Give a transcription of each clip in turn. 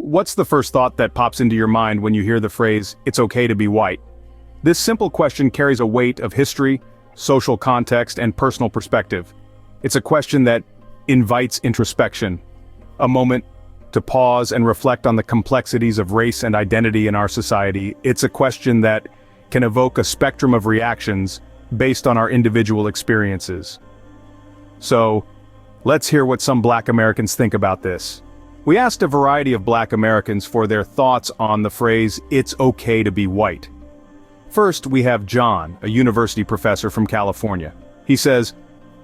what's the first thought that pops into your mind when you hear the phrase, "it's okay to be white"? This simple question carries a weight of history, social context, and personal perspective. It's a question that invites introspection, a moment to pause and reflect on the complexities of race and identity in our society. It's a question that can evoke a spectrum of reactions based on our individual experiences. So, let's hear what some Black Americans think about this. We asked a variety of Black Americans for their thoughts on the phrase, "it's okay to be white." First, we have John, a university professor from California. He says,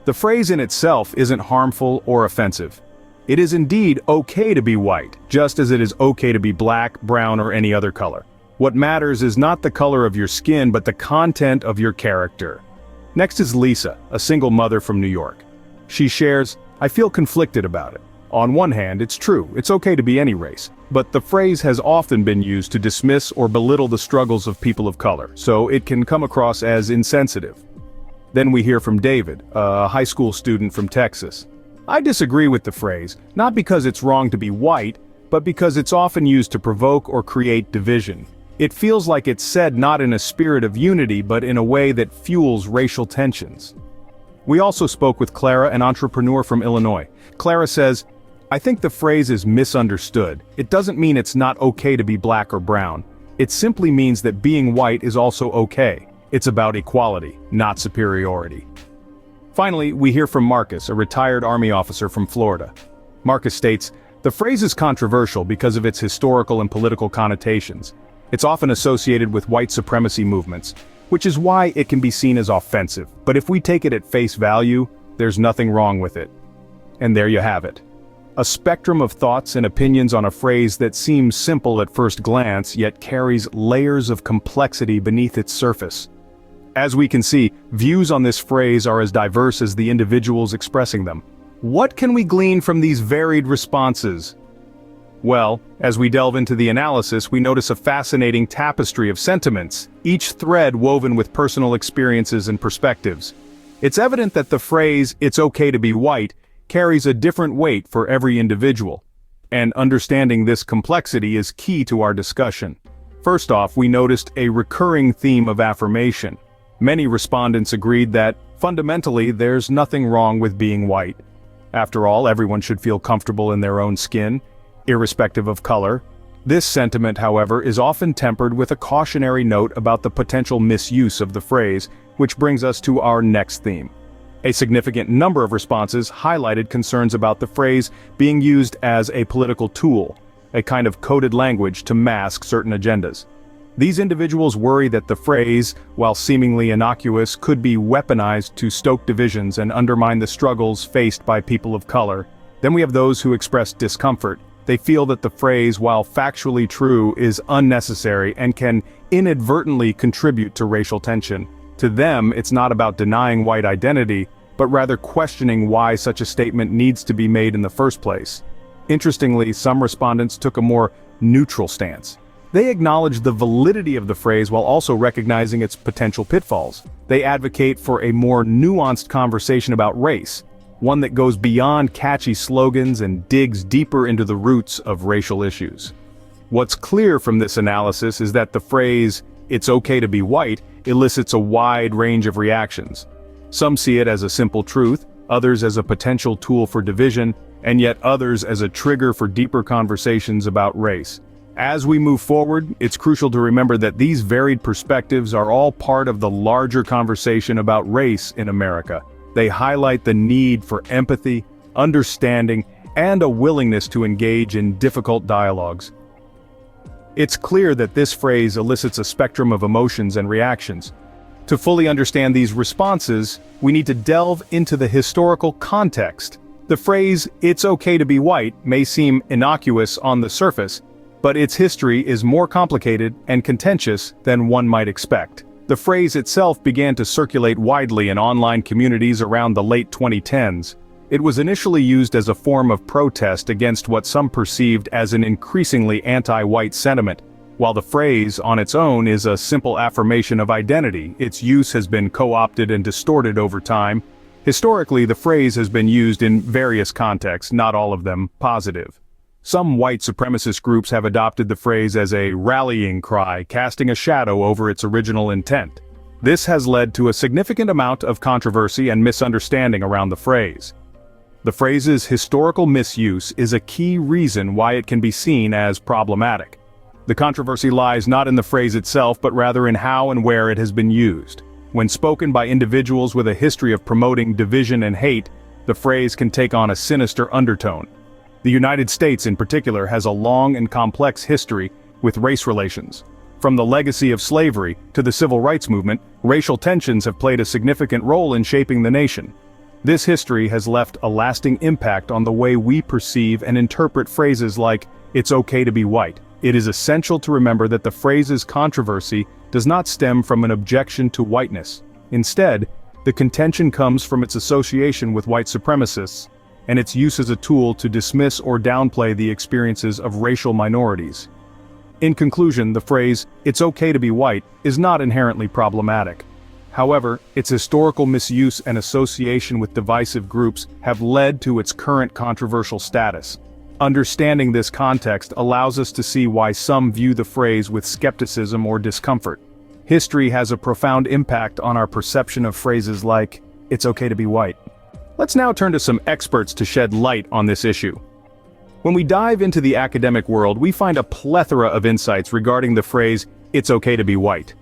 "The phrase in itself isn't harmful or offensive. It is indeed okay to be white, just as it is okay to be black, brown, or any other color. What matters is not the color of your skin, but the content of your character." Next is Lisa, a single mother from New York. She shares, "I feel conflicted about it. On one hand, it's true, it's okay to be any race, but the phrase has often been used to dismiss or belittle the struggles of people of color, so it can come across as insensitive." Then we hear from David, a high school student from Texas. "I disagree with the phrase, not because it's wrong to be white, but because it's often used to provoke or create division. It feels like it's said not in a spirit of unity but in a way that fuels racial tensions." We also spoke with Clara, an entrepreneur from Illinois. Clara says, "I think the phrase is misunderstood. It doesn't mean it's not okay to be black or brown. It simply means that being white is also okay. It's about equality, not superiority." Finally, we hear from Marcus, a retired Army officer from Florida. Marcus states, "The phrase is controversial because of its historical and political connotations. It's often associated with white supremacy movements, which is why it can be seen as offensive. But if we take it at face value, there's nothing wrong with it." And there you have it. A spectrum of thoughts and opinions on a phrase that seems simple at first glance, yet carries layers of complexity beneath its surface. As we can see, views on this phrase are as diverse as the individuals expressing them. What can we glean from these varied responses? Well, as we delve into the analysis, we notice a fascinating tapestry of sentiments, each thread woven with personal experiences and perspectives. It's evident that the phrase, "it's okay to be white," carries a different weight for every individual. And understanding this complexity is key to our discussion. First off, we noticed a recurring theme of affirmation. Many respondents agreed that, fundamentally, there's nothing wrong with being white. After all, everyone should feel comfortable in their own skin, irrespective of color. This sentiment, however, is often tempered with a cautionary note about the potential misuse of the phrase, which brings us to our next theme. A significant number of responses highlighted concerns about the phrase being used as a political tool, a kind of coded language to mask certain agendas. These individuals worry that the phrase, while seemingly innocuous, could be weaponized to stoke divisions and undermine the struggles faced by people of color. Then we have those who express discomfort. They feel that the phrase, while factually true, is unnecessary and can inadvertently contribute to racial tension. To them, it's not about denying white identity, but rather questioning why such a statement needs to be made in the first place. Interestingly, some respondents took a more neutral stance. They acknowledged the validity of the phrase while also recognizing its potential pitfalls. They advocate for a more nuanced conversation about race, one that goes beyond catchy slogans and digs deeper into the roots of racial issues. What's clear from this analysis is that the phrase, "it's okay to be white," elicits a wide range of reactions. Some see it as a simple truth, others as a potential tool for division, and yet others as a trigger for deeper conversations about race. As we move forward, it's crucial to remember that these varied perspectives are all part of the larger conversation about race in America. They highlight the need for empathy, understanding, and a willingness to engage in difficult dialogues. It's clear that this phrase elicits a spectrum of emotions and reactions. To fully understand these responses, we need to delve into the historical context. The phrase, "it's okay to be white," may seem innocuous on the surface, but its history is more complicated and contentious than one might expect. The phrase itself began to circulate widely in online communities around the late 2010s. It was initially used as a form of protest against what some perceived as an increasingly anti-white sentiment. While the phrase, on its own, is a simple affirmation of identity, its use has been co-opted and distorted over time. Historically, the phrase has been used in various contexts, not all of them positive. Some white supremacist groups have adopted the phrase as a rallying cry, casting a shadow over its original intent. This has led to a significant amount of controversy and misunderstanding around the phrase. The phrase's historical misuse is a key reason why it can be seen as problematic. The controversy lies not in the phrase itself, but rather in how and where it has been used. When spoken by individuals with a history of promoting division and hate, the phrase can take on a sinister undertone. The United States, in particular, has a long and complex history with race relations. From the legacy of slavery to the civil rights movement, racial tensions have played a significant role in shaping the nation. This history has left a lasting impact on the way we perceive and interpret phrases like, "It's okay to be white." It is essential to remember that the phrase's controversy does not stem from an objection to whiteness. Instead, the contention comes from its association with white supremacists, and its use as a tool to dismiss or downplay the experiences of racial minorities. In conclusion, the phrase, "It's okay to be white," is not inherently problematic. However, its historical misuse and association with divisive groups have led to its current controversial status. Understanding this context allows us to see why some view the phrase with skepticism or discomfort. History has a profound impact on our perception of phrases like, "It's okay to be white." Let's now turn to some experts to shed light on this issue. When we dive into the academic world, we find a plethora of insights regarding the phrase, "It's okay to be white."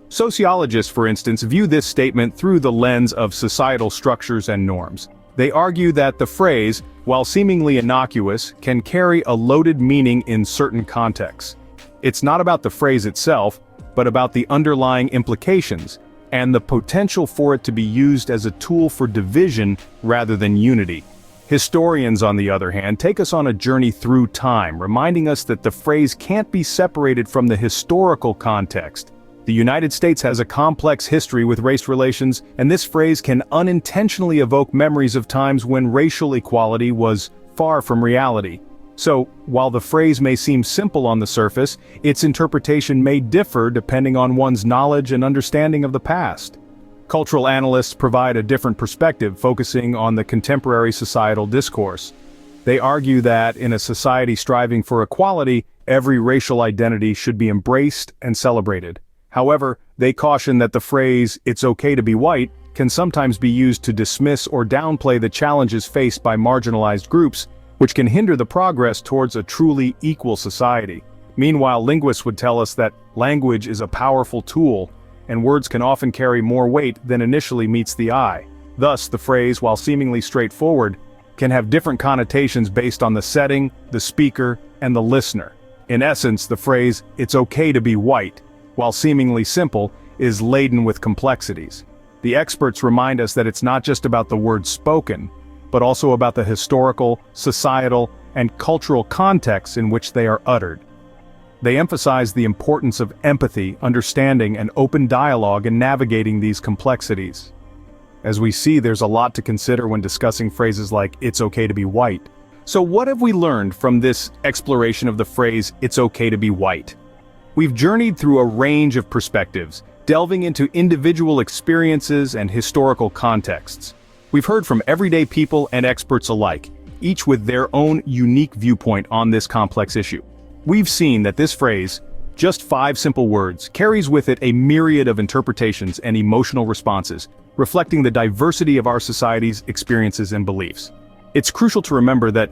Sociologists, for instance, view this statement through the lens of societal structures and norms. They argue that the phrase, while seemingly innocuous, can carry a loaded meaning in certain contexts. It's not about the phrase itself, but about the underlying implications, and the potential for it to be used as a tool for division rather than unity. Historians, on the other hand, take us on a journey through time, reminding us that the phrase can't be separated from the historical context. The United States has a complex history with race relations, and this phrase can unintentionally evoke memories of times when racial equality was far from reality. So, while the phrase may seem simple on the surface, its interpretation may differ depending on one's knowledge and understanding of the past. Cultural analysts provide a different perspective, focusing on the contemporary societal discourse. They argue that in a society striving for equality, every racial identity should be embraced and celebrated. However, they caution that the phrase, "It's okay to be white," can sometimes be used to dismiss or downplay the challenges faced by marginalized groups, which can hinder the progress towards a truly equal society. Meanwhile, linguists would tell us that language is a powerful tool, and words can often carry more weight than initially meets the eye. Thus, the phrase, while seemingly straightforward, can have different connotations based on the setting, the speaker, and the listener. In essence, the phrase, "It's okay to be white," while seemingly simple, is laden with complexities. The experts remind us that it's not just about the words spoken, but also about the historical, societal, and cultural contexts in which they are uttered. They emphasize the importance of empathy, understanding, and open dialogue in navigating these complexities. As we see, there's a lot to consider when discussing phrases like, "It's okay to be white." So what have we learned from this exploration of the phrase, "It's okay to be white"? We've journeyed through a range of perspectives, delving into individual experiences and historical contexts. We've heard from everyday people and experts alike, each with their own unique viewpoint on this complex issue. We've seen that this phrase, just 5 simple words, carries with it a myriad of interpretations and emotional responses, reflecting the diversity of our society's experiences and beliefs. It's crucial to remember that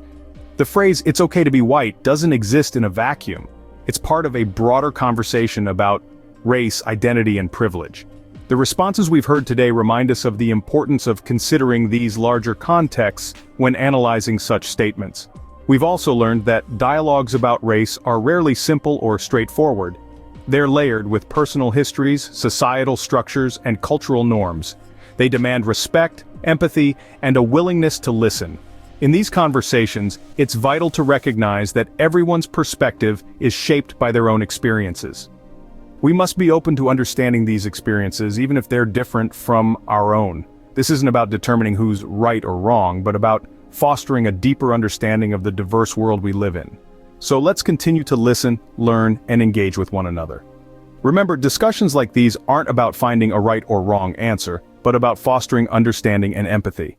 the phrase, "It's okay to be white," doesn't exist in a vacuum. It's part of a broader conversation about race, identity, and privilege. The responses we've heard today remind us of the importance of considering these larger contexts when analyzing such statements. We've also learned that dialogues about race are rarely simple or straightforward. They're layered with personal histories, societal structures, and cultural norms. They demand respect, empathy, and a willingness to listen. In these conversations, it's vital to recognize that everyone's perspective is shaped by their own experiences. We must be open to understanding these experiences, even if they're different from our own. This isn't about determining who's right or wrong, but about fostering a deeper understanding of the diverse world we live in. So let's continue to listen, learn, and engage with one another. Remember, discussions like these aren't about finding a right or wrong answer, but about fostering understanding and empathy.